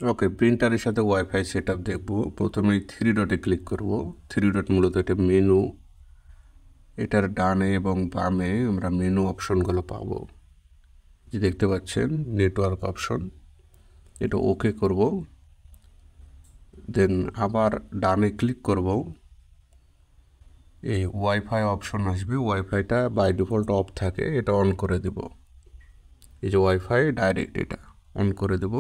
ওকে, প্রিন্টারের সাথে wifi set up দেখবো। প্রথমে 3 ডটে ক্লিক করব। 3 ডট মূলত এটা মেনু, এটার ডানে এবং বামে আমরা মেনু অপশনগুলো পাবো। যে দেখতে পাচ্ছেন নেটওয়ার্ক অপশন, এটা ওকে করব। দেন আবার ডানে ক্লিক করব, এই ওয়াইফাই অপশন আসবে। ওয়াইফাইটা বাই ডিফল্ট অফ থাকে, এটা অন করে দেব। এই যে ওয়াইফাই ডাইরেক্ট, এটা অন করে দেব।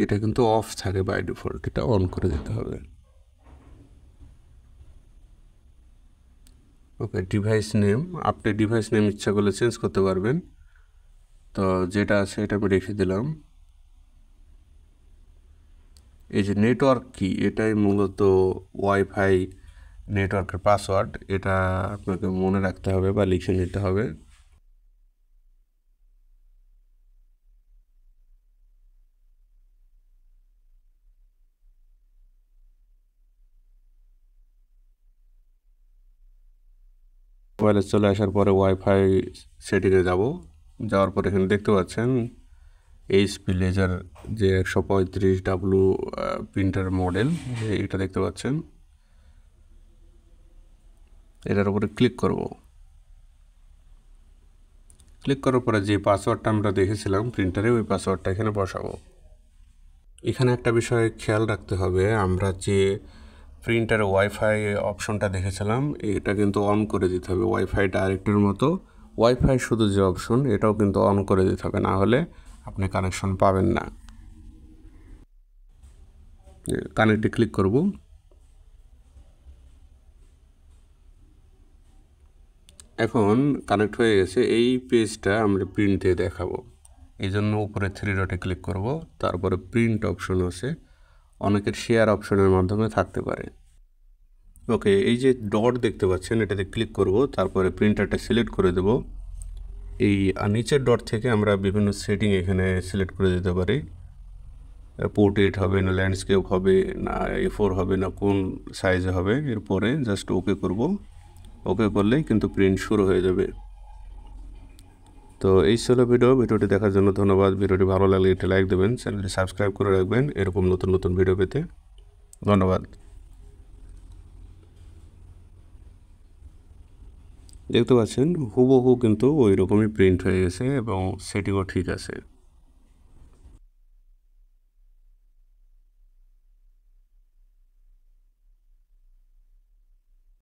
এটা কিন্তু অফ থাকে বাই ডিফল্ট, এটা অন করে দিতে হবে। ওকে, ডিভাইস নেম, আপনি ডিভাইস নেম ইচ্ছা করলে চেঞ্জ করতে পারবেন। তো যেটা আছে এটা আমি রেখে দিলাম। এই যে নেটওয়ার্ক কি, এটাই মূলত ওয়াইফাই নেটওয়ার্কের পাসওয়ার্ড। এটা আপনাকে মনে রাখতে হবে বা লিখে নিতে হবে। মোবাইলে চলে আসার পরে ওয়াইফাই সেটিংয়ে যাব। যাওয়ার পরে এখানে দেখতে পাচ্ছেন এইচপি লেজার যে 135W প্রিন্টার মডেল, এটা দেখতে পাচ্ছেন। এটার উপরে ক্লিক করব। ক্লিক করার পরে যে পাসওয়ার্ডটা আমরা দেখেছিলাম প্রিন্টারে, ওই পাসওয়ার্ডটা এখানে বসাবো। এখানে একটা বিষয় খেয়াল রাখতে হবে, আমরা যে প্রিন্টারে ওয়াইফাই অপশনটা দেখেছিলাম এটা কিন্তু অন করে দিতে হবে। ওয়াইফাই ডাইরেক্টের মতো ওয়াইফাই শুধু যে অপশন, এটাও কিন্তু অন করে দিতে হবে, না হলে আপনি কানেকশন পাবেন না। কানেক্টে ক্লিক করব। এখন কানেক্ট হয়ে গেছে। এই পেজটা আমরা প্রিন্ট দিয়ে দেখাবো, এই জন্য উপরে 3 ডটে ক্লিক করব। তারপরে প্রিন্ট অপশন আছে, অনেকের শেয়ার অপশনের মাধ্যমে থাকতে পারে। ওকে, এই যে ডট দেখতে পাচ্ছেন এটাতে ক্লিক করব, তারপরে প্রিন্টারটা সিলেক্ট করে দেব। এই নিচের ডট থেকে আমরা বিভিন্ন সেটিং এখানে সিলেক্ট করে দিতে পারি। পোর্ট্রেট হবে না ল্যান্ডস্কেপ হবে না A4 হবে না কোন সাইজে হবে। এরপরে জাস্ট ওকে করব। ওকে করলেই কিন্তু প্রিন্ট শুরু হয়ে যাবে। তো এই ছিল ভিডিওটি দেখার জন্য ধন্যবাদ। ভিডিওটি ভালো লাগলে একটা লাইক দেবেন, চ্যানেলটি সাবস্ক্রাইব করে রাখবেন এরকম নতুন নতুন ভিডিও পেতে। ধন্যবাদ। দেখতে পাচ্ছেন হুবহু কিন্তু ওই রকমই প্রিন্ট হয়ে গেছে এবং সেটিংও ঠিক আছে।